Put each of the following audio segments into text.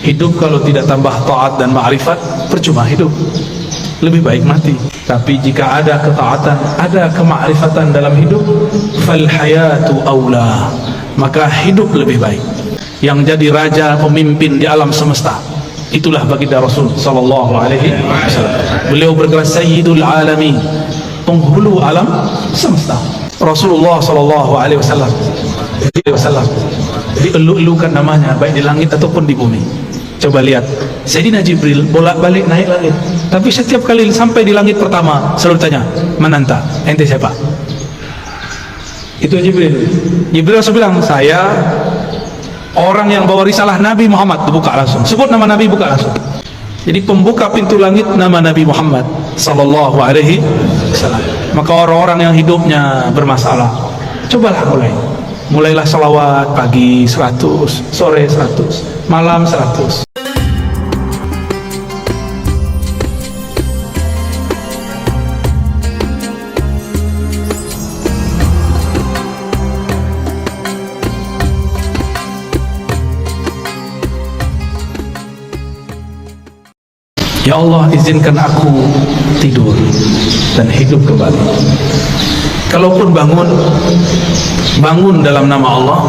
Hidup kalau tidak tambah taat dan ma'rifat, percuma hidup. Lebih baik mati. Tapi jika ada ketaatan, ada kemakrifatan dalam hidup, fal hayatu aula, maka hidup lebih baik. Yang jadi raja, pemimpin di alam semesta, itulah baginda Rasul sallallahu alaihi wasallam. Beliau bergerak sayyidul alamin, penghulu alam semesta. Rasulullah sallallahu alaihi wasallam dielu-elukan namanya baik di langit ataupun di bumi. Coba lihat, Sayyidina Jibril bolak-balik naik langit, tapi setiap kali sampai di langit pertama selalu tanya, "Mananta? Ente siapa?" Itu Jibril. Jibril langsung bilang, "Saya orang yang bawa risalah Nabi Muhammad." Buka langsung, sebut nama Nabi, buka langsung. Jadi pembuka pintu langit nama Nabi Muhammad sallallahu alaihi wasallam. Maka orang-orang yang hidupnya bermasalah, cobalah mulailah salawat pagi 100, sore 100, malam 100. Ya Allah, izinkan aku tidur dan hidup kembali. Kalaupun bangun dalam nama Allah,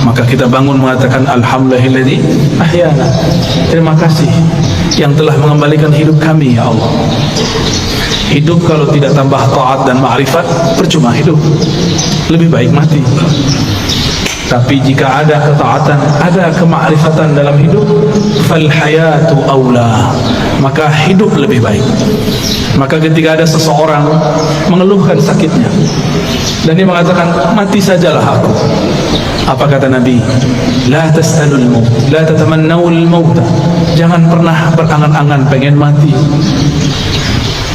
maka kita bangun mengatakan alhamdulillahilladzi ahyana. Terima kasih yang telah mengembalikan hidup kami, ya Allah. Hidup kalau tidak tambah taat dan ma'rifat, percuma hidup. Lebih baik mati. Tapi jika ada ketaatan, ada kemakrifatan dalam hidup, fal hayatu aula, maka hidup lebih baik. Maka ketika ada seseorang mengeluhkan sakitnya dan dia mengatakan, "Mati sajalah aku," apa kata Nabi? La tas'alul maut, la tatamannawul maut. Jangan pernah berangan-angan pengen mati.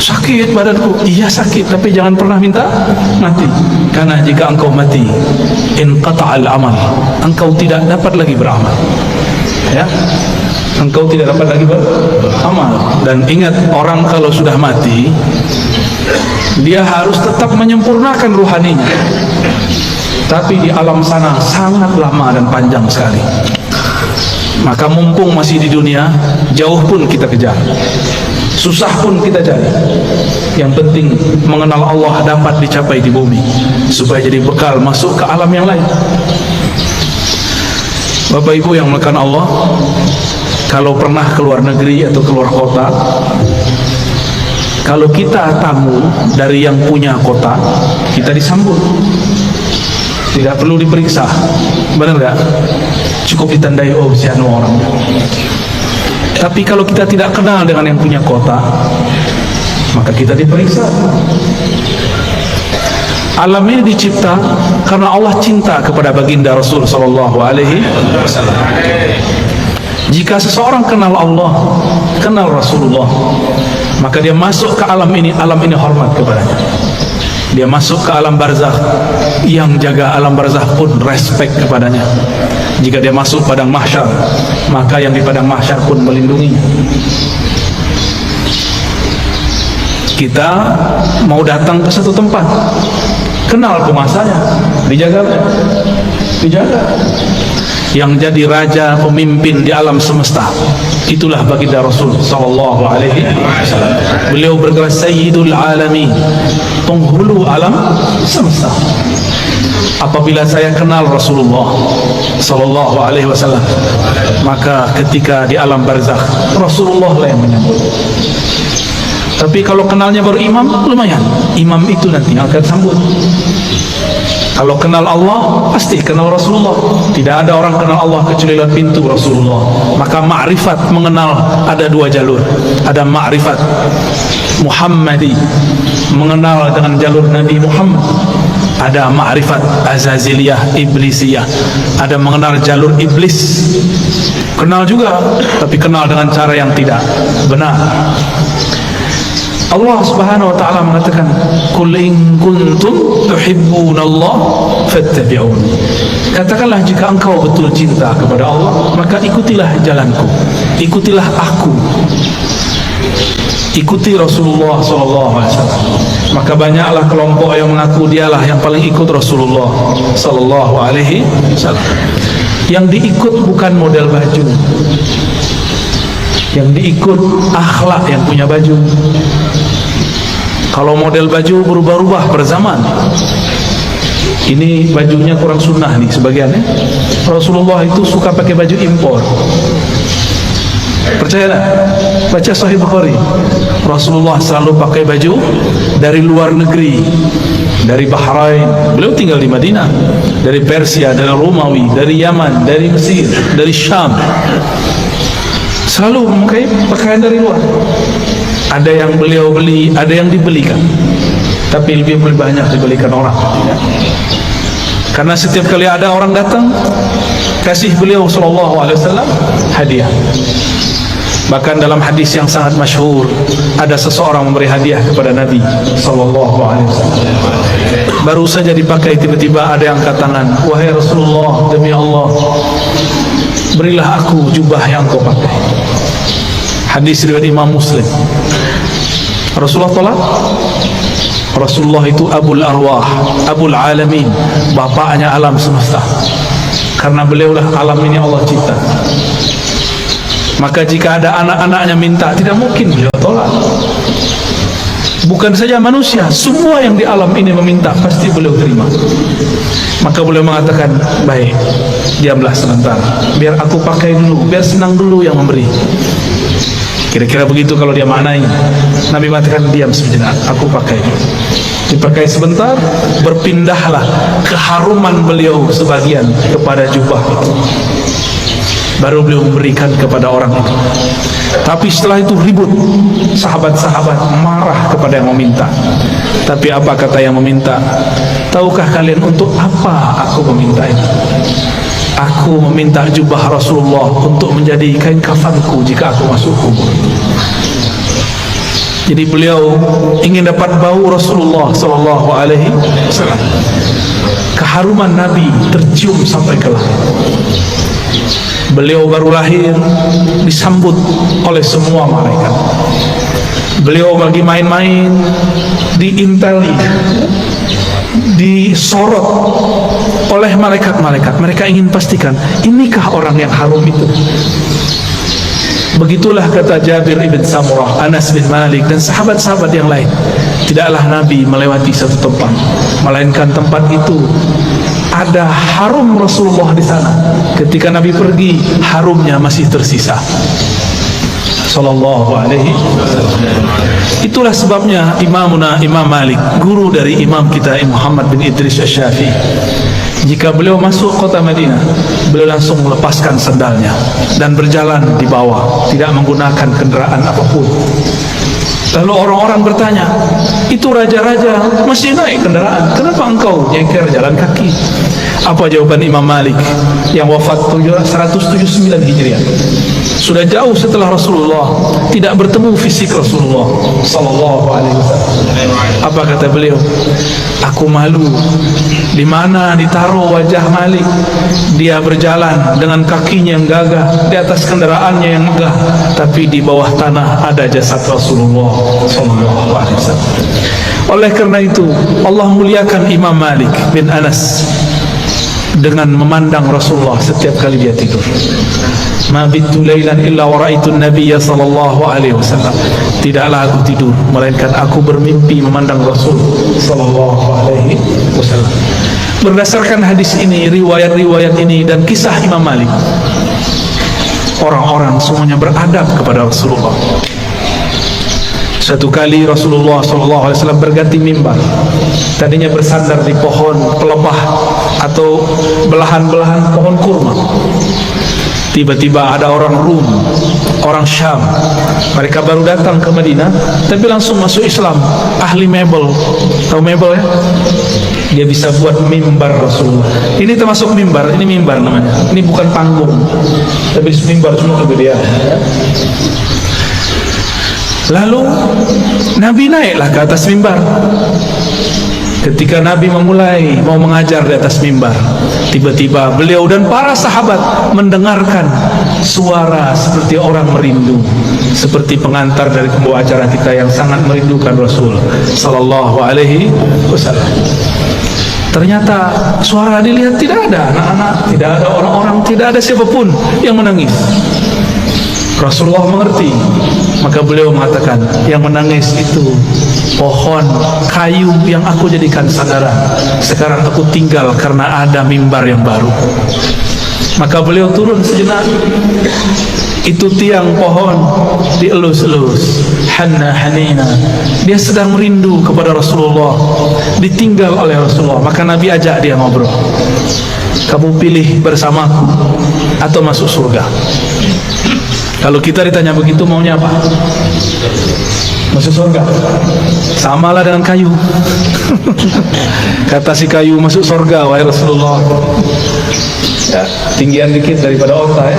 Sakit badanku, iya sakit, tapi jangan pernah minta mati. Karena jika engkau mati, inqata'al amal, engkau tidak dapat lagi beramal. Ya, engkau tidak dapat lagi beramal. Dan ingat, orang kalau sudah mati, dia harus tetap menyempurnakan ruhaninya. Tapi di alam sana sangat lama dan panjang sekali. Maka mumpung masih di dunia, jauh pun kita kejar, susah pun kita cari. Yang penting mengenal Allah dapat dicapai di bumi, supaya jadi bekal masuk ke alam yang lain. Bapak Ibu yang melakukan Allah, kalau pernah keluar negeri atau keluar kota, kalau kita tamu dari yang punya kota, kita disambut, tidak perlu diperiksa, benar nggak? Cukup ditandai, oh si anu orang. Tapi kalau kita tidak kenal dengan yang punya kota, maka kita diperiksa. Alam ini dicipta karena Allah cinta kepada baginda Rasul sallallahu alaihi wasallam. Jika seseorang kenal Allah, kenal Rasulullah, maka dia masuk ke alam ini hormat kepadanya. Dia masuk ke alam barzakh, yang jaga alam barzakh pun respect kepadanya. Jika dia masuk padang mahsyar, maka yang di padang mahsyar pun melindunginya. Kita mau datang ke satu tempat, kenal penguasanya, dijaga. Yang jadi raja, pemimpin di alam semesta, itulah baginda Rasul sallallahu alaihi wasallam. Beliau bergerak sayyidul alamin, penghulu alam semesta. Apabila saya kenal Rasulullah sallallahu alaihi wasallam, maka ketika di alam barzakh Rasulullah lah yang menyambut. Tapi kalau kenalnya baru imam, lumayan, imam itu nanti akan sambut. Kalau kenal Allah, pasti kenal Rasulullah. Tidak ada orang kenal Allah kecuali lewat pintu Rasulullah. Maka ma'rifat mengenal ada dua jalur. Ada ma'rifat Muhammadi, mengenal dengan jalur Nabi Muhammad. Ada ma'rifat Azaziliyah, Iblisiyah, ada mengenal jalur iblis. Kenal juga, tapi kenal dengan cara yang tidak benar. Allah Subhanahu wa ta'ala mengatakan, "Qul in kuntum tuhibbunallah fattabi'un." Katakanlah, jika engkau betul cinta kepada Allah, maka ikutilah jalanku, ikutilah aku, ikuti Rasulullah sallallahu alaihi wasallam. Maka banyaklah kelompok yang mengaku dialah yang paling ikut Rasulullah sallallahu alaihi wasallam. Yang diikut bukan model baju, yang diikut akhlak yang punya baju. Kalau model baju berubah-ubah per zaman, ini bajunya kurang sunnah nih sebagiannya. Rasulullah itu suka pakai baju impor. Percaya tak? Baca Sahih Bukhari, Rasulullah selalu pakai baju dari luar negeri, dari Bahrain, beliau tinggal di Madinah, dari Persia, dari Romawi, dari Yaman, dari Mesir, dari Syam, selalu memakai pakaian dari luar. Ada yang beliau beli, ada yang dibelikan, tapi lebih banyak dibelikan orang. Karena setiap kali ada orang datang, kasih beliau sallallahu alaihi wasallam hadiah. Bahkan dalam hadis yang sangat masyhur, ada seseorang memberi hadiah kepada Nabi sallallahu alaihi wasallam. Baru saja dipakai, tiba-tiba ada yang angkat tangan, "Wahai Rasulullah, demi Allah, berilah aku jubah yang kau pakai." Hadis riwayat Imam Muslim. Rasulullah tolak. Rasulullah itu Abul Arwah, Abul Alamin, bapaknya alam semesta. Karena beliaulah alam ini Allah cipta. Maka jika ada anak-anaknya minta, tidak mungkin beliau tolak. Bukan saja manusia, semua yang di alam ini meminta, pasti beliau terima. Maka beliau mengatakan, baik, diamlah sebentar, biar aku pakai dulu, biar senang dulu yang memberi. Kira-kira begitu kalau dia maknai. Nabi mengatakan, diam sejenak, aku pakai. Dipakai sebentar, berpindahlah keharuman beliau sebagian kepada jubah itu. Baru beliau memberikan kepada orang itu. Tapi setelah itu ribut, sahabat-sahabat marah kepada yang meminta. Tapi apa kata yang meminta? Tahukah kalian untuk apa aku meminta ini? Aku meminta jubah Rasulullah untuk menjadi kain kafanku jika aku masuk kubur. Jadi beliau ingin dapat bau Rasulullah sallallahu alaihi wasallam. Keharuman Nabi tercium sampai ke langit. Beliau baru lahir disambut oleh semua malaikat. Beliau lagi main-main diinteli, disorot oleh malaikat-malaikat. Mereka ingin pastikan, inikah orang yang harum itu? Begitulah kata Jabir ibn Samurah, Anas bin Malik, dan sahabat-sahabat yang lain. Tidaklah Nabi melewati satu tempat, melainkan tempat itu ada harum Rasulullah di sana. Ketika Nabi pergi, harumnya masih tersisa. Sallallahu alaihi wasallam. Itulah sebabnya Imamuna Imam Malik, guru dari Imam kita Muhammad bin Idris Asy-Syafi'i, jika beliau masuk kota Madinah, beliau langsung melepaskan sandalnya dan berjalan di bawah, tidak menggunakan kendaraan apapun. Lalu orang-orang bertanya, itu raja-raja masih naik kendaraan, kenapa engkau nyengker jalan kaki? Apa jawaban Imam Malik yang wafat 179 Hijriah? Sudah jauh setelah Rasulullah, tidak bertemu fisik Rasulullah sallallahu alaihi wasallam. Apa kata beliau? Aku malu di mana ditaruh wajah Malik. Dia berjalan dengan kakinya yang gagah, di atas kendaraannya yang megah, tapi di bawah tanah ada jasad Rasulullah sallallahu alaihi wasallam. Oleh karena itu, Allah muliakan Imam Malik bin Anas dengan memandang Rasulullah setiap kali dia tidur. Ma bitu lailan illa wa ra'aitu an-nabiyya sallallahu alaihi wasallam. Tidaklah aku tidur melainkan aku bermimpi memandang Rasul sallallahu alaihi wasallam. Berdasarkan hadis ini, riwayat-riwayat ini dan kisah Imam Malik, orang-orang semuanya beradab kepada Rasulullah. Satu kali Rasulullah SAW berganti mimbar. Tadinya bersandar di pohon pelepah atau belahan-belahan pohon kurma. Tiba-tiba ada orang Rum, orang Syam. Mereka baru datang ke Madinah, tapi langsung masuk Islam. Ahli mebel, tahu mebel ya? Dia bisa buat mimbar Rasulullah. Ini termasuk mimbar, ini mimbar namanya. Ini bukan panggung, tapi mimbar cuma kegedean. Lalu Nabi naiklah ke atas mimbar. Ketika Nabi memulai mau mengajar di atas mimbar, tiba-tiba beliau dan para sahabat mendengarkan suara seperti orang merindu, seperti pengantar dari pembawa acara kita yang sangat merindukan Rasul sallallahu alaihi wasallam. Ternyata suara dilihat tidak ada anak-anak, tidak ada orang-orang, tidak ada siapapun yang menangis. Rasulullah mengerti, maka beliau mengatakan, yang menangis itu pohon kayu yang aku jadikan sandaran. Sekarang aku tinggal karena ada mimbar yang baru. Maka beliau turun sejenak. Itu tiang pohon dielus-elus, hanna hanina. Dia sedang merindu kepada Rasulullah, ditinggal oleh Rasulullah. Maka Nabi ajak dia ngobrol, kamu pilih bersamaku atau masuk surga? Kalau kita ditanya begitu, maunya apa? Masuk surga. Samalah dengan kayu. Kata si kayu, masuk surga wahai Rasulullah. Ya, tinggian dikit daripada onta ya.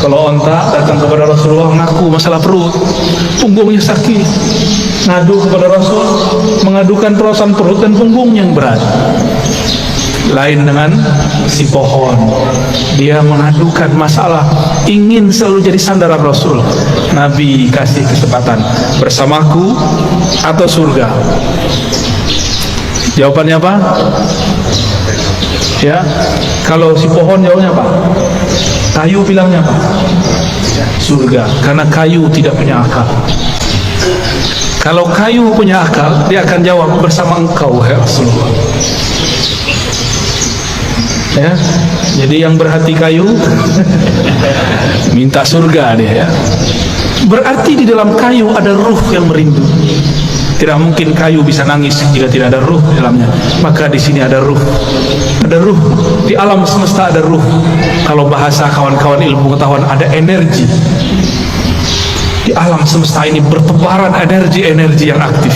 Kalau onta datang kepada Rasulullah ngaku masalah perut, punggungnya sakit, ngadu kepada Rasul, mengadukan perasaan perut dan punggungnya yang berat. Lain dengan si pohon, dia mengadukan masalah, ingin selalu jadi sandaran Rasul. Nabi kasih kesempatan, bersamaku atau surga? Jawabannya apa? Ya, kalau si pohon jawabnya apa? Kayu bilangnya apa? Surga, karena kayu tidak punya akal. Kalau kayu punya akal, dia akan jawab bersama engkau ya Rasulullah. Ya, jadi yang berhati kayu minta surga dia ya. Berarti di dalam kayu ada ruh yang merindu. Tidak mungkin kayu bisa nangis jika tidak ada ruh di dalamnya. Maka di sini ada ruh. Ada ruh. Di alam semesta ada ruh. Kalau bahasa kawan-kawan ilmu pengetahuan, ada energi. Di alam semesta ini bertebaran energi-energi yang aktif.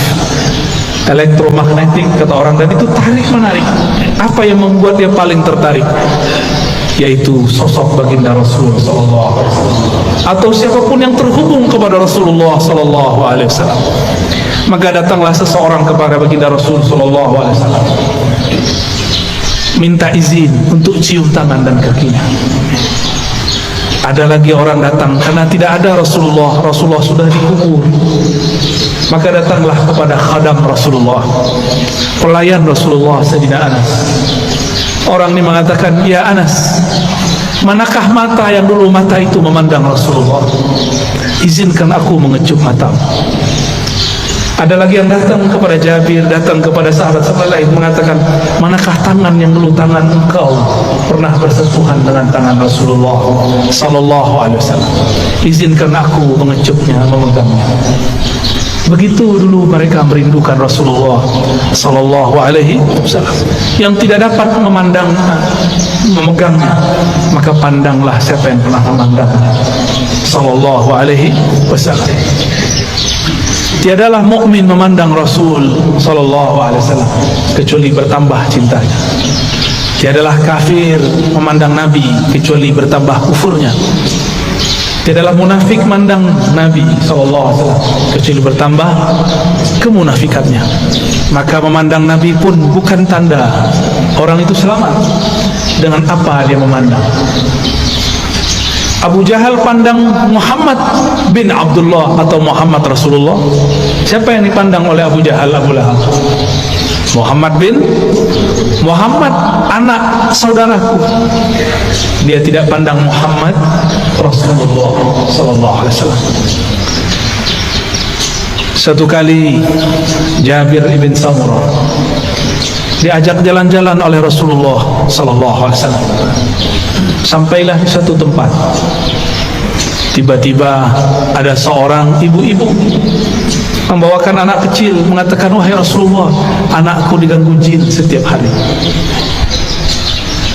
Elektromagnetik kata orang, dan itu tarik menarik. Apa yang membuat dia paling tertarik? Yaitu sosok baginda Rasul sallallahu alaihi wasallam, atau siapapun yang terhubung kepada Rasulullah sallallahu alaihi wasallam. Maka datanglah seseorang kepada baginda Rasul sallallahu alaihi wasallam, minta izin untuk cium tangan dan kakinya. Ada lagi orang datang karena tidak ada Rasulullah, Rasulullah sudah dikubur. Maka datanglah kepada khadam Rasulullah, pelayan Rasulullah, Sayyidina Anas. Orang ini mengatakan, ya Anas, manakah mata yang dulu mata itu memandang Rasulullah? Izinkan aku mengecup matamu. Ada lagi yang datang kepada Jabir, datang kepada sahabat-sahabat lain, mengatakan, manakah tangan yang dulu tangan engkau pernah bersentuhan dengan tangan Rasulullah sallallahu alaihi wasallam? Izinkan aku mengecupnya, memegangnya. Begitu dulu mereka merindukan Rasulullah sallallahu alaihi wasallam. Yang tidak dapat memandangnya, memegangnya, maka pandanglah siapa yang pernah memandangnya sallallahu alaihi wasallam. Tiadalah mukmin memandang Rasul sallallahu alaihi wasallam kecuali bertambah cintanya. Tiadalah kafir memandang Nabi kecuali bertambah kufurnya. Tiadalah munafik memandang Nabi sallallahu alaihi wasallam kecuali bertambah kemunafikannya. Maka memandang Nabi pun bukan tanda orang itu selamat. Dengan apa dia memandang? Abu Jahal pandang Muhammad bin Abdullah atau Muhammad Rasulullah. Siapa yang dipandang oleh Abu Jahal, Abu Lahab? Muhammad bin Muhammad, anak saudaraku. Dia tidak pandang Muhammad Rasulullah sallallahu alaihi wasallam. Satu kali Jabir ibn Samurah diajak jalan-jalan oleh Rasulullah sallallahu alaihi wasallam. Sampailah di satu tempat. Tiba-tiba ada seorang ibu-ibu membawakan anak kecil, mengatakan, wahai Rasulullah, anakku diganggu jin setiap hari.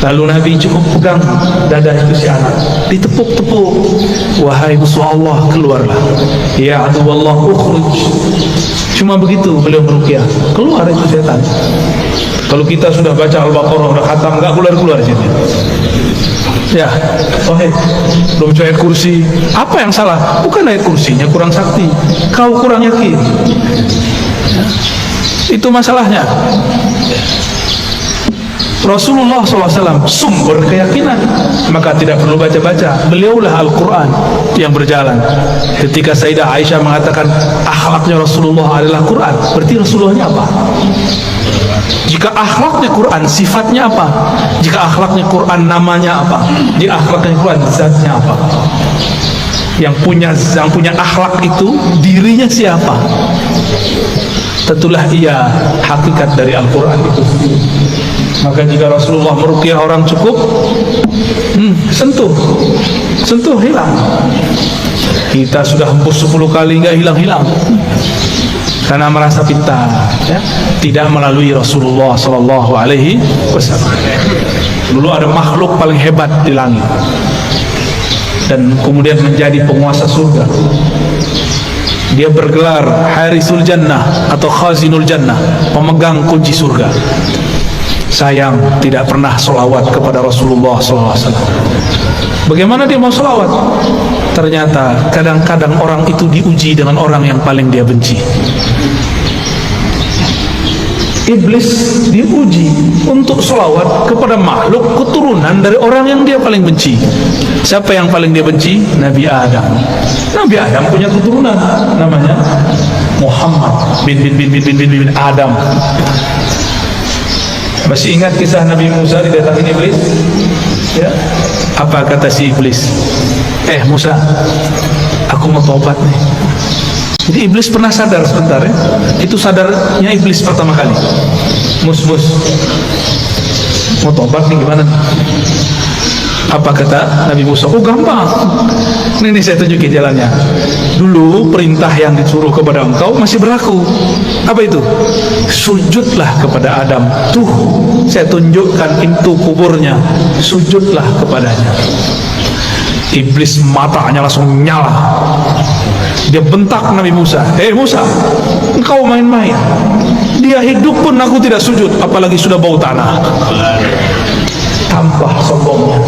Lalu Nabi cukup pegang dada itu si anak, ditepuk-tepuk. Wahai musuh Allah, keluarlah. Ya aduwallah ukhruj. Cuma begitu beliau meruqyah, keluar itu setan. Kalau kita sudah baca Al-Baqarah, sudah khatam, enggak keluar-keluar sini. Ya, belum ayat kursi. Apa yang salah? Bukan ayat kursinya kurang sakti, kau kurang yakin. Itu masalahnya. Rasulullah SAW sumber keyakinan, maka tidak perlu baca-baca. Beliaulah Al-Quran yang berjalan. Ketika Sayyidah Aisyah mengatakan akhlaknya Rasulullah adalah Quran, berarti Rasulullahnya apa? Jika akhlaknya Quran, sifatnya apa? Jika akhlaknya Quran, namanya apa? Jika akhlaknya Quran, zatnya apa? Yang punya akhlak itu dirinya siapa? Tentulah ia hakikat dari Al-Quran itu sendiri. Maka jika Rasulullah meruqyah orang cukup sentuh hilang. Kita sudah hembus 10 kali nggak hilang-hilang karena merasa pintar, ya? Tidak melalui Rasulullah Sallallahu Alaihi Wasallam. Dulu ada makhluk paling hebat di langit dan kemudian menjadi penguasa surga. Dia bergelar Harisul Jannah atau Khazinul Jannah, pemegang kunci surga. Sayang tidak pernah sholawat kepada Rasulullah SAW. Bagaimana dia mau sholawat? Ternyata kadang-kadang orang itu diuji dengan orang yang paling dia benci. Iblis diuji untuk sholawat kepada makhluk keturunan dari orang yang dia paling benci. Siapa yang paling dia benci? Nabi Adam. Nabi Adam punya keturunan namanya Muhammad bin Adam. Masih ingat kisah Nabi Musa didatangin iblis? Ya. Apa kata si iblis? Musa, aku mau tobat nih. Jadi iblis pernah sadar sebentar, ya. Itu sadarnya iblis pertama kali. Mus, mau tobat nih gimana? Apa kata Nabi Musa? Oh gampang. Ini saya tunjukin jalannya. Dulu perintah yang disuruh kepada engkau masih berlaku. Apa itu? Sujudlah kepada Adam. Tuh, saya tunjukkan pintu kuburnya. Sujudlah kepadanya. Iblis matanya langsung nyala. Dia bentak Nabi Musa. Musa, engkau main-main. Dia hidup pun aku tidak sujud, apalagi sudah bau tanah. Tambah sombongnya.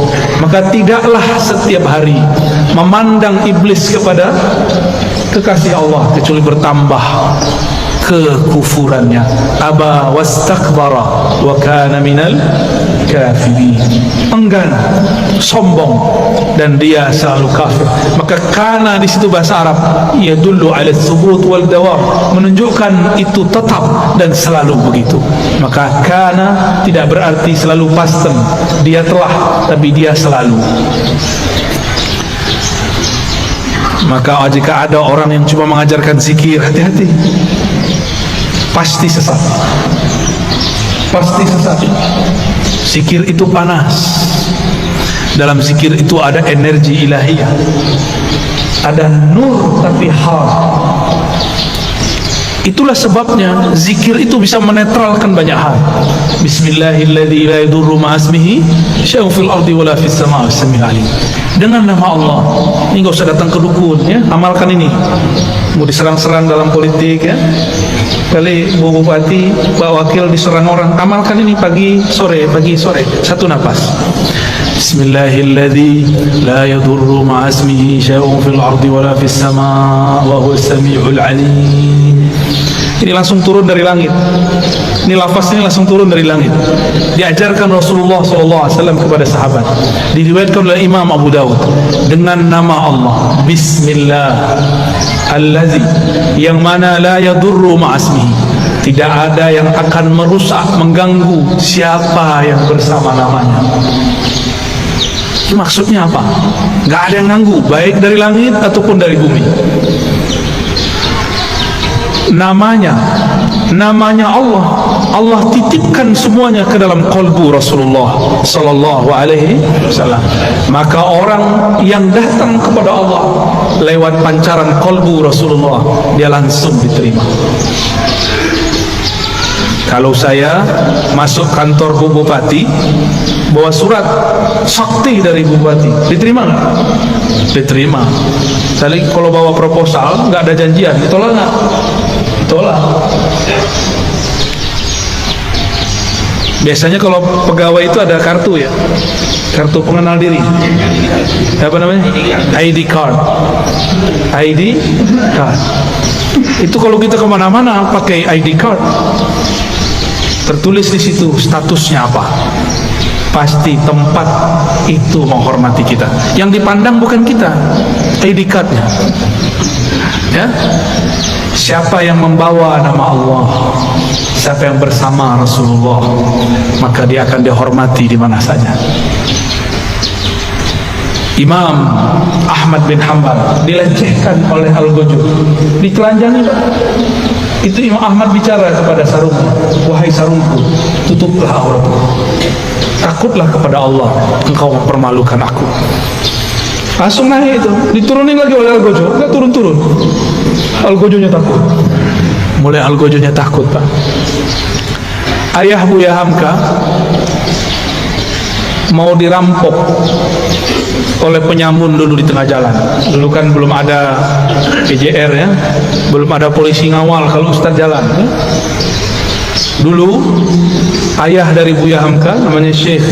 Maka tidaklah setiap hari memandang iblis kepada kekasih Allah kecuali bertambah kekufurannya. Aba wastakbara wa kana minal kafirin. Enggan, sombong, dan dia selalu kafir. Maka kana di situ bahasa Arab yadullu ala tsubut wal dawam, menunjukkan itu tetap dan selalu begitu. Maka kana tidak berarti selalu past tense. Dia telah, tapi dia selalu. Maka jika ada orang yang cuma mengajarkan zikir, hati-hati. Pasti sesat. Pasti sesat. Zikir itu panas. Dalam zikir itu ada energi ilahiyah. Ada nur tapi hal. Itulah sebabnya zikir itu bisa menetralkan banyak hal. Bismillahilladzi la yadurru ma'asmihi syai'un fil ardi wala fis sama'i was-sami'ul 'alim. Dengan nama Allah. Ini enggak usah datang ke dukun, ya. Amalkan ini. Mau diserang-serang dalam politik, ya. Kali Bu Bupati, Pak Wakil diserang orang, amalkan ini pagi sore, satu napas. Bismillahilladzi la yadurru ma'asmihi syai'un fil ardi wala fis sama'i wa huwas sami'ul 'alim. Ini langsung turun dari langit. Ini lafaz ini langsung turun dari langit. Diajarkan Rasulullah SAW kepada sahabat. Diriwayatkan oleh Imam Abu Dawud dengan nama Allah. Bismillah allazi, yang mana la yadurru ma'asmihi, tidak ada yang akan merusak, mengganggu siapa yang bersama namanya. Maksudnya apa? Gak ada yang ganggu, baik dari langit ataupun dari bumi. Namanya Allah. Allah titipkan semuanya ke dalam qalbu Rasulullah Sallallahu Alaihi Wasallam. Maka orang yang datang kepada Allah lewat pancaran qalbu Rasulullah, dia langsung diterima. Kalau saya masuk kantor Bu Bupati, bawa surat sakti dari Bu Bupati, diterima nggak? Diterima. Saya kalau bawa proposal nggak ada janjian, ditolak nggak? Ditolak. Biasanya kalau pegawai itu ada kartu, ya, kartu pengenal diri. Apa namanya? ID card. ID card. Itu kalau kita kemana-mana pakai ID card. Tertulis di situ statusnya apa. pasti tempat itu menghormati kita. Yang dipandang bukan kita, ID card-nya. Ya, siapa yang membawa nama Allah, siapa yang bersama Rasulullah, maka dia akan dihormati di mana saja. Imam Ahmad bin Hanbal dilecehkan oleh Al-Ghajur, ditelanjangi. Itu Imam Ahmad bicara kepada sarungnya, wahai sarungku, tutuplah auratku, takutlah kepada Allah, engkau mempermalukan aku. Langsung naik itu, diturunin lagi oleh Al-Ghajur, enggak turun-turun. Al-Ghajurnya takut. Mulai Al-Ghajurnya takut, Pak. Ayah Buya Hamka mau dirampok oleh penyamun dulu di tengah jalan. Dulu kan belum ada PJR ya, belum ada polisi ngawal kalau Ustaz jalan ya. Dulu ayah dari Buya Hamka namanya Syekh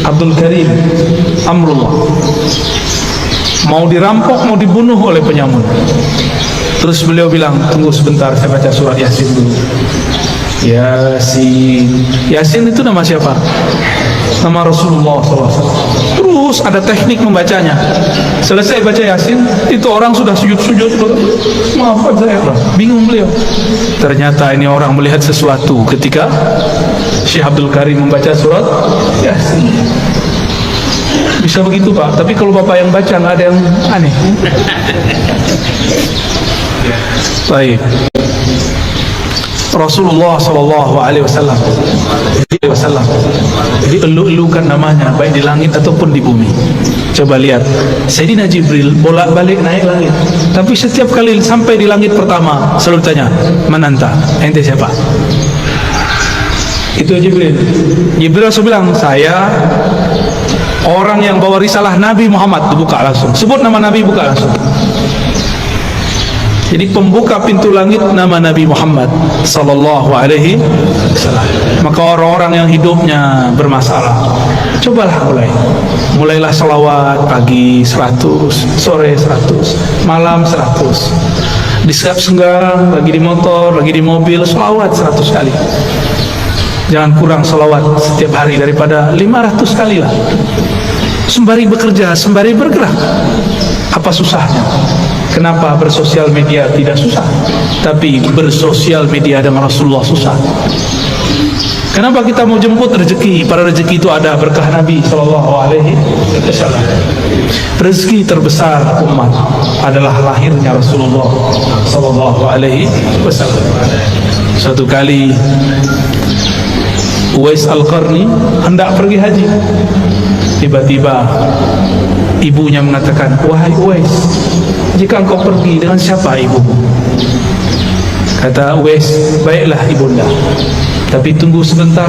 Abdul Karim Amrullah mau dirampok, mau dibunuh oleh penyamun. Terus beliau bilang, tunggu sebentar, saya baca surat Yasin dulu. Yasin itu nama siapa? Nama Rasulullah SAW. Terus ada teknik membacanya. Selesai baca Yasin, itu orang sudah sujud-sujud. Maafkan saya, bingung beliau. Ternyata ini orang melihat sesuatu ketika Syekh Abdul Karim membaca surat Yasin. Bisa begitu Pak, tapi kalau Bapak yang baca nggak ada yang aneh. Baik. Rasulullah SAW dielu-elukan namanya baik di langit ataupun di bumi. Coba lihat, Sayyidina Jibril bolak-balik naik langit, tapi setiap kali sampai di langit pertama selalu tanya, "Man anta?" Ente siapa? Itu Jibril. Jibril langsung bilang, "Saya orang yang bawa risalah Nabi Muhammad." Dibuka langsung, sebut nama Nabi, buka langsung. Jadi pembuka pintu langit nama Nabi Muhammad sallallahu alaihi wasallam. Maka orang-orang yang hidupnya bermasalah, cobalah mulailah selawat pagi 100, sore 100, malam 100. Di setiap senggang, lagi di motor, lagi di mobil, selawat 100 kali. Jangan kurang selawat setiap hari daripada 500 kali lah. Sembari bekerja, sembari bergerak. Apa susahnya? Kenapa bersosial media tidak susah, tapi bersosial media dengan Rasulullah susah? Kenapa kita mau jemput rezeki? Para rezeki itu ada berkah Nabi Sallallahu Alaihi Wasallam. Rezeki terbesar umat adalah lahirnya Rasulullah Sallallahu Alaihi Wasallam. Suatu kali Uwais Al-Qarni hendak pergi haji. Tiba-tiba ibunya mengatakan, "Wahai Uwais, jika engkau pergi, dengan siapa ibumu?" Kata Uwais, "Baiklah ibunda, tapi tunggu sebentar,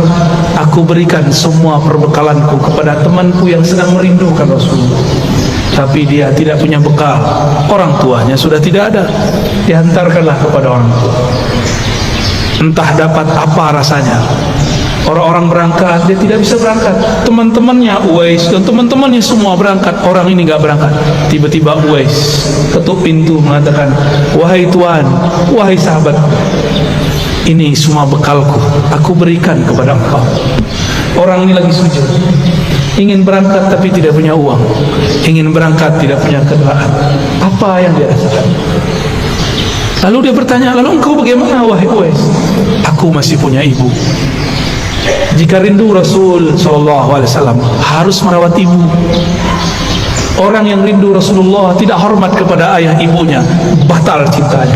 aku berikan semua perbekalanku kepada temanku yang sedang merindukan Rasulullah. Tapi dia tidak punya bekal, orang tuanya sudah tidak ada, dihantarkanlah kepada orang tua. Entah dapat apa rasanya." Orang-orang berangkat, dia tidak bisa berangkat. Teman-temannya Uwais dan teman-temannya semua berangkat, orang ini gak berangkat. Tiba-tiba Uwais ketuk pintu mengatakan, "Wahai Tuan, wahai sahabat, ini semua bekalku, aku berikan kepada engkau." Orang ini lagi sujud, ingin berangkat tapi tidak punya uang, ingin berangkat tidak punya kendaraan. Apa yang dia rasakan? Lalu dia bertanya, "Lalu engkau bagaimana wahai Uwais?" "Aku masih punya ibu. Jika rindu Rasul Sallallahu Alaihi Wasallam harus merawat ibu. Orang yang rindu Rasulullah tidak hormat kepada ayah ibunya, batal cintanya.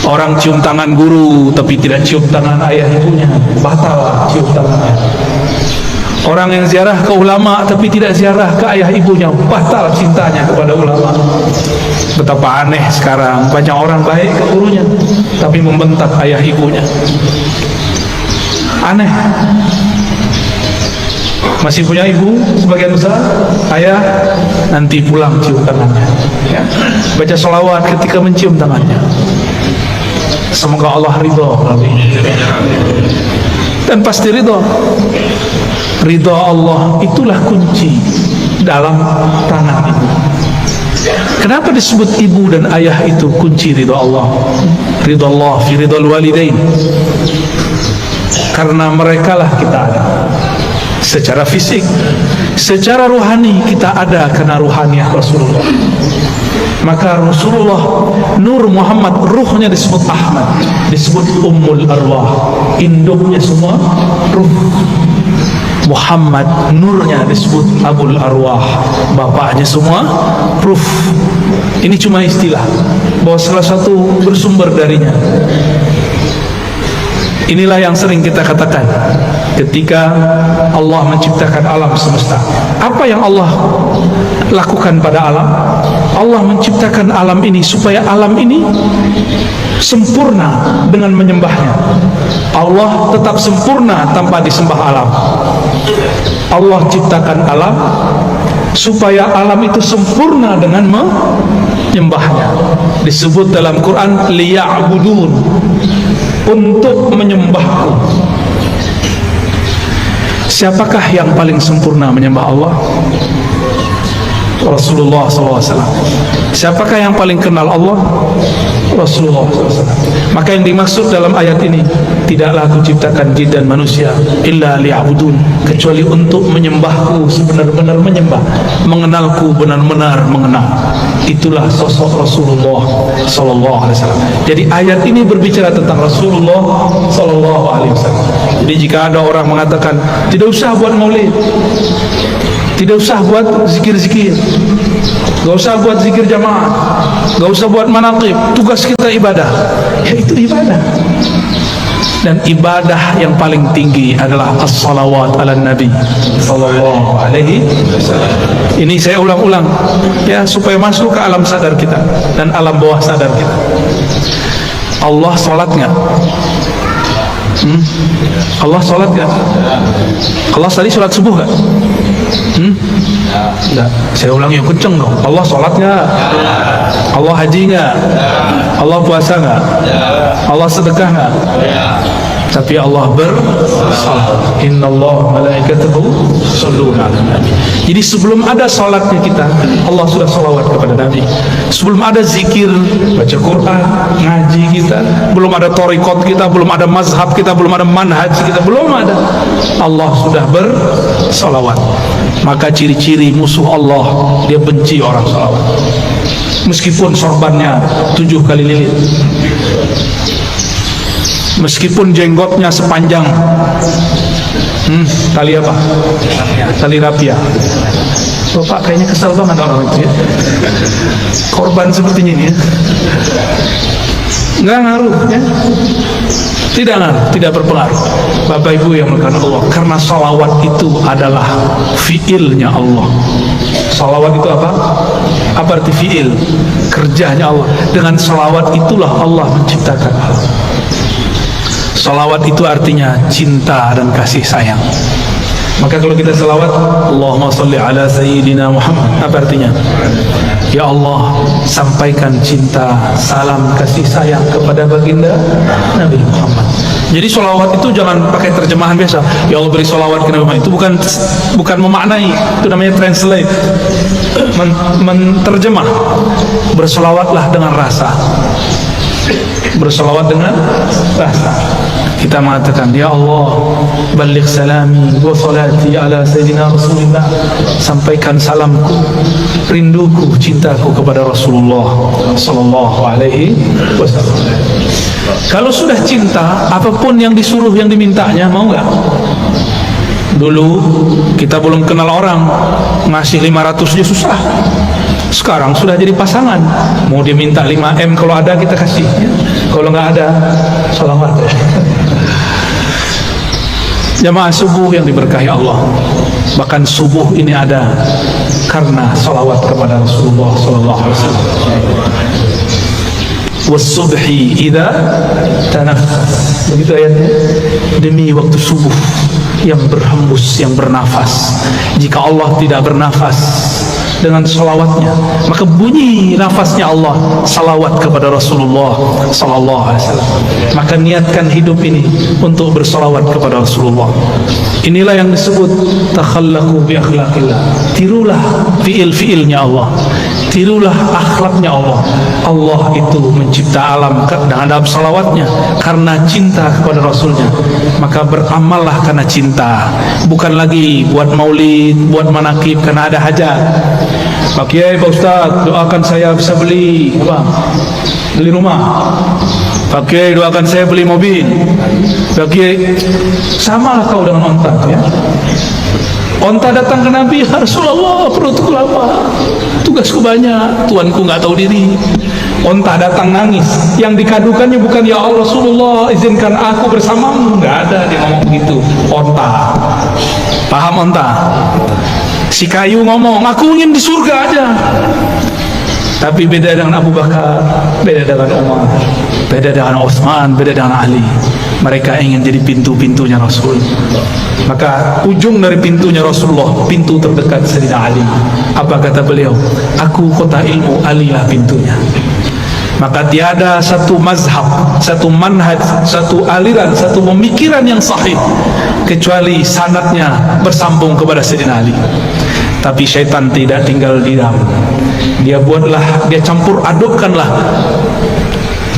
Orang cium tangan guru tapi tidak cium tangan ayah ibunya, batal cium tangannya. Orang yang ziarah ke ulama tapi tidak ziarah ke ayah ibunya, batal cintanya kepada ulama." Betapa aneh sekarang, banyak orang baik ke gurunya tapi membentak ayah ibunya. Aneh. Masih punya ibu sebagian besar, ayah nanti pulang cium tangannya ya. Baca sholawat ketika mencium tangannya. Semoga Allah ridho, dan pasti ridho. Ridho Allah itulah kunci dalam tangan ibu. Kenapa disebut ibu dan ayah itu kunci ridho Allah? Ridho Allah fi ridho walidain. Karena merekalah kita ada. secara fisik. Secara rohani kita ada karena ruhaniah Rasulullah. Maka Rasulullah, Nur Muhammad, ruhnya disebut Ahmad, disebut Ummul Arwah, induknya semua ruh. Muhammad, nurnya disebut Abul Arwah, bapaknya semua ruh. Ini cuma istilah, bahwa salah satu bersumber darinya. Inilah yang sering kita katakan ketika Allah menciptakan alam semesta. Apa yang Allah lakukan pada alam? Allah menciptakan alam ini supaya alam ini sempurna dengan menyembahnya. Allah tetap sempurna tanpa disembah alam. Allah ciptakan alam supaya alam itu sempurna dengan menyembahnya. Disebut dalam Quran liya'budun, untuk menyembahku. Siapakah yang paling sempurna menyembah Allah? Rasulullah SAW. Siapakah yang paling kenal Allah? Rasulullah SAW. Maka yang dimaksud dalam ayat ini, tidaklah aku ciptakan jin dan manusia illa liya'budun, kecuali untuk menyembahku sebenar-benar menyembah, mengenalku benar-benar mengenal. Itulah sosok Rasulullah SAW. Jadi ayat ini berbicara tentang Rasulullah SAW. Jadi jika ada orang mengatakan tidak usah buat maulid, tidak usah buat zikir-zikir, gak usah buat zikir jamaah, gak usah buat manaqib, tugas kita ibadah, ya itu ibadah. Dan ibadah yang paling tinggi adalah as-salawat ala nabi sallallahu alaihi wasallam. Ini saya ulang-ulang ya, supaya masuk ke alam sadar kita dan alam bawah sadar kita. Allah salat nggak? Allah salat nggak? Allah tadi salat subuh nggak? Enggak. Saya ulang yang kenceng dong. Allah salat nggak? Allah haji nggak? Allah puasa nggak? Allah sedekah nggak? Tapi Allah bersalat. Innallaha malaikatahu yusholluna 'alan nabi. Jadi sebelum ada salatnya kita, Allah sudah salawat kepada Nabi. Sebelum ada zikir, baca Quran, ngaji kita, belum ada thariqat kita, belum ada mazhab kita, belum ada manhaj kita, belum ada, Allah sudah bersalawat. Maka ciri-ciri musuh Allah, dia benci orang salawat. Meskipun sorbannya 7 kali lilit, meskipun jenggotnya sepanjang tali apa? Tali rapia. Bapak kayaknya kesal banget orang itu ya. Korban sepertinya ini ya. Nggak ngaruh ya. Tidak ngaruh, tidak berpengaruh. Bapak Ibu yang melakukan Allah, karena salawat itu adalah fiilnya Allah. Salawat itu apa? Apa arti fiil? Kerjanya Allah. Dengan salawat itulah Allah menciptakan alam. Salawat itu artinya cinta dan kasih sayang. Maka kalau kita salawat, Allahumma salli ala sayyidina Muhammad, apa artinya? Ya Allah, sampaikan cinta, salam, kasih sayang kepada baginda Nabi Muhammad. Jadi salawat itu jangan pakai terjemahan biasa. Ya Allah beri salawat ke Nabi Muhammad. Itu bukan memaknai, itu namanya translate, menterjemah. Bersalawatlah dengan rasa. Bersalawat dengan rasa. Kita mengatakan, Ya Allah, baligh salami wa salati ala sayyidina Rasulullah. Sampaikan salamku, rinduku, cintaku kepada Rasulullah sallallahu alaihi wasallam. Kalau sudah cinta, apapun yang disuruh, yang dimintanya, mau nggak? Dulu kita belum kenal orang, ngasih 500 aja susah. Sekarang sudah jadi pasangan, mau dia minta 5M, kalau ada kita kasih, kalau nggak ada salawat. Jamaah subuh yang diberkahi Allah, bahkan subuh ini ada karena salawat kepada Rasulullah sallallahu alaihi wasallam. Was-subhi idza tanaffas, begitu ayatnya. Demi waktu subuh yang berhembus, yang bernafas. Jika Allah tidak bernafas dengan salawatnya, maka bunyi nafasnya Allah salawat kepada Rasulullah sallallahu alaihi wasallam. Maka niatkan hidup ini untuk bersalawat kepada Rasulullah. Inilah yang disebut takhallaqu bi akhlaqillah. Tirulah fiil-fiilnya Allah, tirulah akhlaknya Allah. Allah itu mencipta alam dengan dalam salawatnya karena cinta kepada Rasulnya. Maka beramallah karena cinta, bukan lagi buat maulid, buat manakib karena ada hajat. Pak Kiai, Pak Ustaz, doakan saya bisa beli apa? Beli rumah. Pak Kiai, doakan saya beli mobil. Pak Kiai, samalah kau dengan onta, ya. Onta datang ke Nabi, ya Rasulullah, perutku lapar, tugasku banyak, tuanku nggak tahu diri. Onta datang nangis, yang dikadukannya bukan ya Allah Rasulullah, izinkan aku bersamamu, nggak ada dia ngomong begitu. Onta, paham onta? Si kayu ngomong, aku ingin di surga aja. Tapi beda dengan Abu Bakar, beda dengan Umar, beda dengan Utsman, beda dengan Ali. Mereka ingin jadi pintu-pintunya Rasul. Maka ujung dari pintunya Rasulullah, pintu terdekat Sayyidina Ali. Apa kata beliau? Aku kota ilmu, Ali lah pintunya. Maka tiada satu mazhab, satu manhaj, satu aliran, satu pemikiran yang sahih kecuali sanadnya bersambung kepada Sayyidina Ali. Tapi syaitan tidak tinggal diam. Dia buatlah, dia campur adukkanlah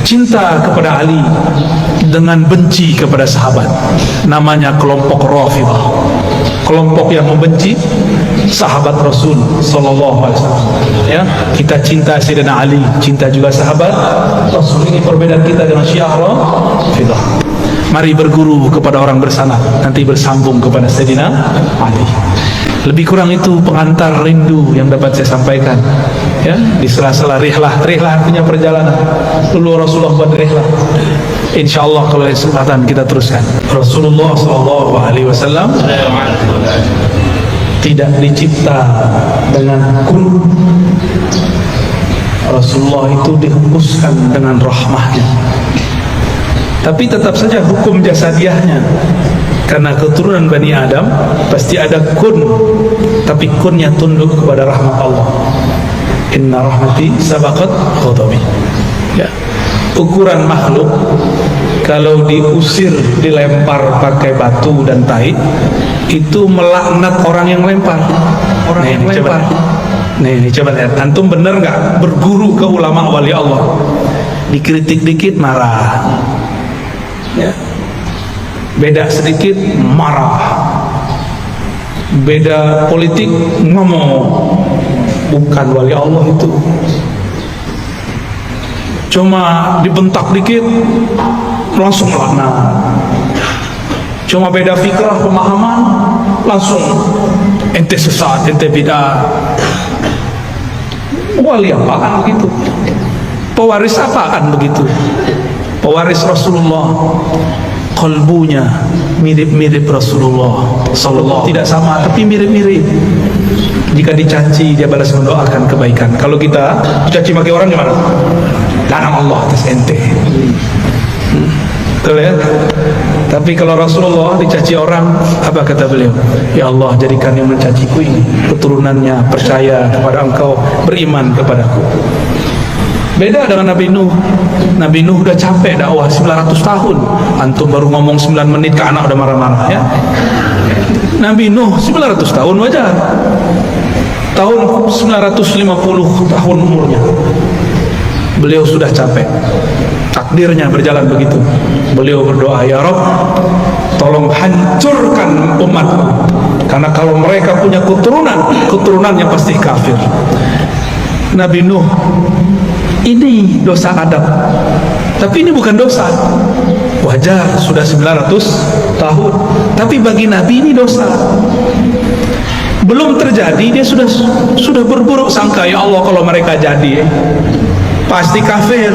cinta kepada Ali dengan benci kepada sahabat. Namanya kelompok Rafidhah, kelompok yang membenci sahabat Rasul sallallahu alaihi wasallam. Ya, kita cinta Sayyidina Ali, cinta juga sahabat Rasul. Ini perbedaan kita dengan Syiah Rafidhah. Mari berguru kepada orang bersanad, nanti bersambung kepada Sayyidina Ali. Lebih kurang itu pengantar rindu yang dapat saya sampaikan. Ya, di sela-sela rihlah artinya perjalanan. Dulu Rasulullah buat rihlah. Insyaallah kalau ada kesempatan kita teruskan. Rasulullah sallallahu alaihi wasallam tidak dicipta dengan kun. Rasulullah itu dihembuskan dengan rahmahnya. Tapi tetap saja hukum jasadiahnya, karena keturunan Bani Adam pasti ada kun, tapi kunnya tunduk kepada rahmat Allah. Inna rahmati sabaqat ghadabi. Ya. Ukuran makhluk kalau diusir, dilempar pakai batu dan tai, itu melaknat orang yang lempar. Orang yang lempar. Nih, coba lihat. Antum benar nggak berguru ke ulama wali Allah? Dikritik dikit marah. Ya. Beda sedikit marah, beda politik ngomong. Bukan wali Allah itu. Cuma dibentak dikit langsung laknat. Cuma beda fikrah, pemahaman, langsung ente sesat, ente bid'ah. Wali apaan begitu? Pewaris apaan begitu? Pewaris Rasulullah, kalbunya mirip-mirip Rasulullah sallallahu, tidak sama tapi mirip-mirip. Jika dicaci dia balas mendoakan kebaikan. Kalau kita dicaci maki orang gimana? Lanang Allah atas ente. Betul ya? Tapi kalau Rasulullah dicaci orang, apa kata beliau? Ya Allah, jadikan yang mencaciku ini keturunannya percaya kepada Engkau, beriman kepadaku. Beda dengan Nabi Nuh. Nabi Nuh udah capek dakwah 900 tahun. Antum baru ngomong 9 menit ke anak udah marah-marah ya. Nabi Nuh 900 tahun wajar. Tahun 950 tahun umurnya. Beliau sudah capek. Takdirnya berjalan begitu. Beliau berdoa, ya Rabb, tolong hancurkan umatku. Karena kalau mereka punya keturunannya pasti kafir. Nabi Nuh, ini dosa adab, tapi ini bukan dosa. Wajar, sudah 900 tahun. Tapi bagi Nabi ini dosa. Belum terjadi, dia sudah berburuk sangka, ya Allah kalau mereka jadi pasti kafir.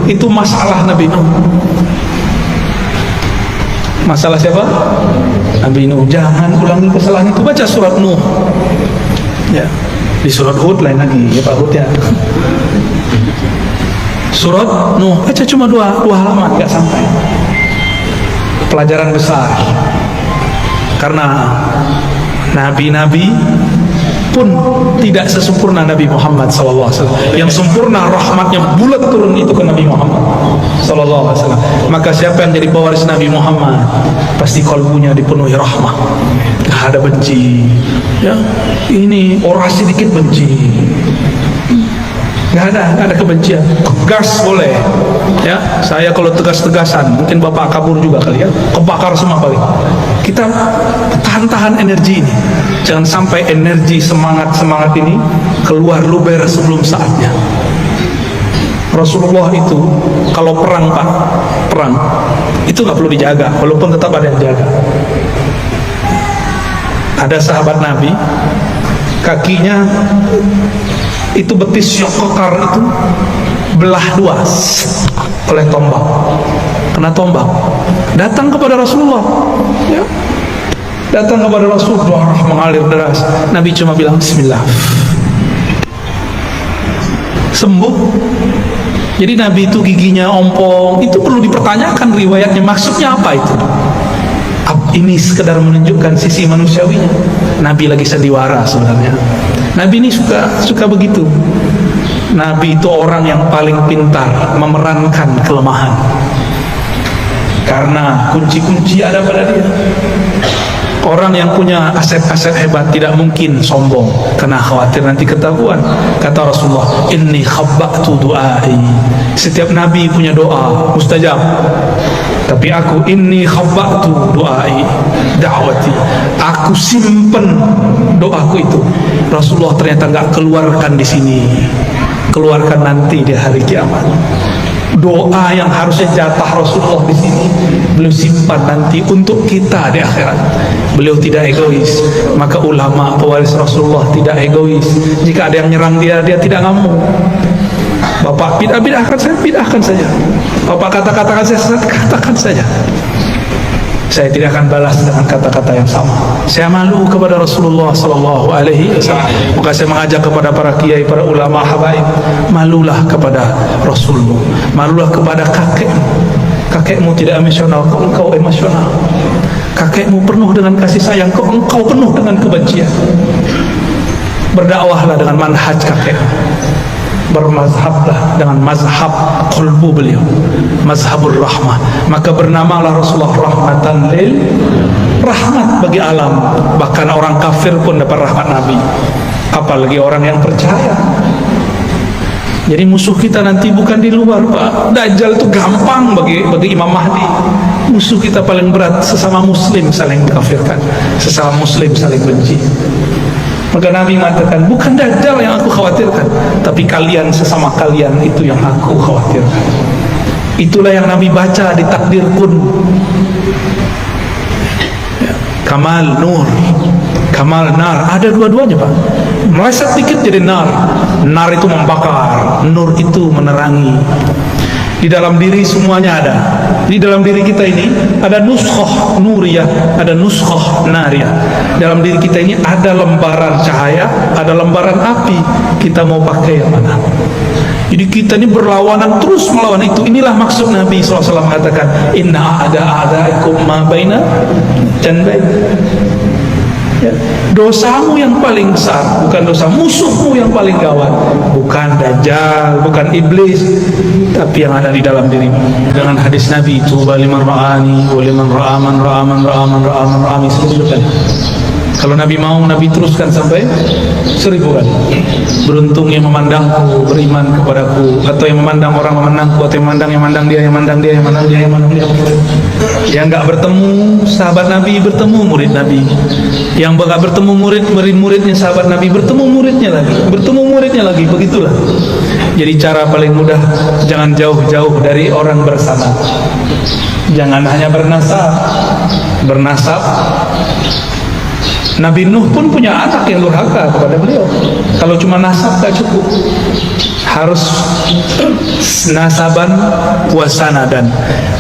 Itu masalah Nabi Nuh. Masalah siapa? Nabi Nuh. Jangan ulangi kesalahan itu. Baca surat Nuh. Ya. Di surat Hud lain lagi ya Pak Hud ya. Surat Nuh baca cuma dua halaman, nggak sampai. Pelajaran besar. Karena nabi-nabi pun tidak sesempurna Nabi Muhammad SAW. Yang sempurna rahmatnya bulat turun itu ke Nabi Muhammad SAW. Maka siapa yang jadi pewaris Nabi Muhammad, pasti kalbunya dipenuhi rahmah, gak ada benci. Ya, ini orasi dikit benci, gak ada kebencian. Gas boleh, ya. Saya kalau tegas-tegasan, mungkin bapak kabur juga kali ya, kebakar semua kali. Kita tahan energi ini, jangan sampai energi semangat ini keluar luber sebelum saatnya. Rasulullah itu kalau perang Pak, perang itu nggak perlu dijaga, walaupun tetap ada yang jaga. Ada sahabat Nabi, kakinya itu betis Syokokar itu belah dua oleh tombak, kena tombak. Datang kepada Rasulullah, ya, datang kepada Rasul, darah mengalir deras. Nabi cuma bilang Bismillah, sembuh. Jadi Nabi itu giginya ompong, itu perlu dipertanyakan riwayatnya, maksudnya apa itu? Ini sekedar menunjukkan sisi manusiawinya. Nabi lagi sandiwara sebenarnya. Nabi ini suka begitu. Nabi itu orang yang paling pintar memerankan kelemahan, karena kunci-kunci ada pada dia. Orang yang punya aset-aset hebat tidak mungkin sombong, karena khawatir nanti ketahuan. Kata Rasulullah, inni khabba'tu du'ai. Setiap Nabi punya doa mustajab, tapi aku inni khabba'tu du'ai da'wati, aku simpen doaku itu. Rasulullah ternyata nggak keluarkan di sini, keluarkan nanti di hari kiamat. Doa yang harusnya jatah Rasulullah di sini, beliau simpan nanti untuk kita di akhirat. Beliau tidak egois. Maka ulama pewaris Rasulullah tidak egois. Jika ada yang nyerang dia tidak ngamuk. Bapak bid'ahkan saya, bid'ahkan saja. Bapak katakan saya, katakan saja. Saya tidak akan balas dengan kata-kata yang sama. Saya malu kepada Rasulullah Sallallahu Alaihi Wasallam. Maka saya mengajak kepada para kiai, para ulama, habaib, malulah kepada Rasulmu, malulah kepada kakekmu. Kakekmu tidak emosional, engkau emosional. Kakekmu penuh dengan kasih sayang, engkau penuh dengan kebencian. Berdakwahlah dengan manhaj kakekmu, bermazhablah dengan mazhab qalbu beliau, mazhabur rahmah. Maka bernamalah Rasulullah rahmatan lil rahmat bagi alam. Bahkan orang kafir pun dapat rahmat Nabi, apalagi orang yang percaya. Jadi musuh kita nanti bukan di luar Pak. Dajjal itu gampang bagi Imam Mahdi. Musuh kita paling berat sesama muslim, saling kafirkan, sesama muslim saling benci. Maka Nabi mengatakan, bukan Dajjal yang aku khawatirkan, tapi kalian sesama kalian itu yang aku khawatirkan. Itulah yang Nabi baca di takdir kun. Kamal nur, kamal nar, ada dua-duanya Pak. Meleset dikit jadi nar. Nar itu membakar, nur itu menerangi. Di dalam diri semuanya ada. Di dalam diri kita ini ada nuskhah nuriyah, ada nuskhah nariyah. Dalam diri kita ini ada lembaran cahaya, ada lembaran api. Kita mau pakai yang mana? Jadi kita ini berlawanan, terus melawan itu. Inilah maksud Nabi SAW mengatakan, inna a'daikum ma baina janbain. Ya. Dosamu yang paling besar bukan dosa musuhmu yang paling gawat, bukan Dajjal, bukan iblis, tapi yang ada di dalam dirimu. Dengan hadis Nabi itu, liman ra'ani wa liman ra'aman ra'aman ra'aman ra'aman ra'ami, 1000 kali. Kalau Nabi mau, Nabi teruskan sampai 1000 kali. Beruntung yang memandangku, beriman kepadaku, atau yang memandang orang memandangku, atau yang memandang dia, yang memandang dia, yang memandang dia, yang memandang dia. Yang enggak bertemu sahabat Nabi, bertemu murid Nabi. Yang enggak bertemu muridnya sahabat Nabi, bertemu muridnya lagi, bertemu muridnya lagi. Begitulah. Jadi cara paling mudah, jangan jauh-jauh dari orang bersanad. Jangan hanya bernasab. Nabi Nuh pun punya anak yang durhaka kepada beliau. Kalau cuma nasab tak cukup. harus nasaban wasanadan,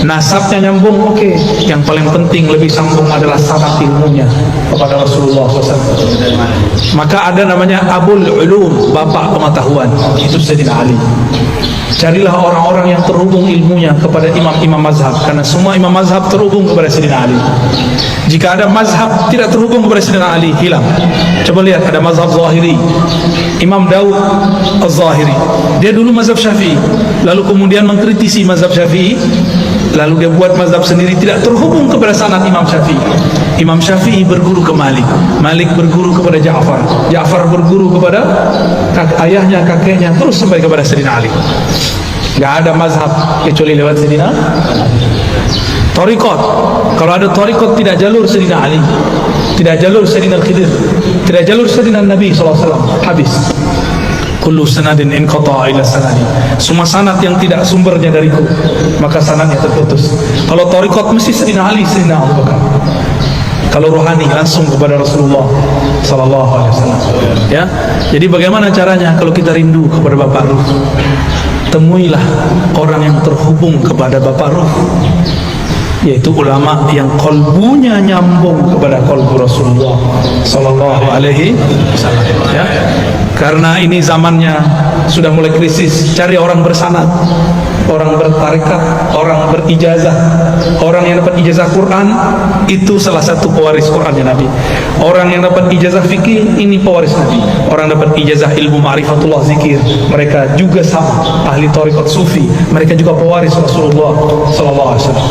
nasabnya nyambung, oke. Yang paling penting lebih sambung adalah sanad ilmunya kepada Rasulullah SAW. Maka ada namanya Abul Ulum, bapak pengetahuan, itu Sayyidina Ali. Carilah orang-orang yang terhubung ilmunya kepada imam-imam mazhab, karena semua imam mazhab terhubung kepada Sayyidina Ali. Jika ada mazhab tidak terhubung kepada Sayyidina Ali, hilang. Coba lihat, ada mazhab Zahiri, Imam Daud Az-Zahiri, dia dulu mazhab Syafi'i, lalu kemudian mengkritisi mazhab Syafi'i, lalu dia buat mazhab sendiri, tidak terhubung kepada sanad Imam Syafi'i. Imam Syafi'i berguru ke Malik, Malik berguru kepada Ja'far, Ja'far berguru kepada ayahnya, kakeknya, terus sampai kepada Sayyidina Ali. Gak ada mazhab kecuali lewat Sayyidina. Thariqat, kalau ada thariqat tidak jalur Sayyidina Ali, tidak jalur Sayyidina Khidir, tidak jalur Sayyidina Nabi SAW, habis. Kullu sanadin inqata ila sanadi, semua sanad yang tidak sumbernya dariku, maka sanadnya terputus. Kalau thariqat mesti Sayyidina Ali, Sayyidina Abu Bakar. Kalau rohani langsung kepada Rasulullah sallallahu alaihi wasallam. Ya. Jadi bagaimana caranya kalau kita rindu kepada Bapak Ruh? Temuilah orang yang terhubung kepada Bapak Ruh, yaitu ulama yang kolbunya nyambung kepada kolbu Rasulullah sallallahu alaihi wasallam. Ya. Karena ini zamannya sudah mulai krisis, cari orang bersanad, orang bertarikat, orang berijazah. Orang yang dapat ijazah Quran itu salah satu pewaris Qurannya Nabi. Orang yang dapat ijazah fikih ini pewaris Nabi. Orang dapat ijazah ilmu ma'rifatullah zikir, mereka juga sama ahli thariqat sufi, mereka juga pewaris Rasulullah sallallahu alaihi wasallam.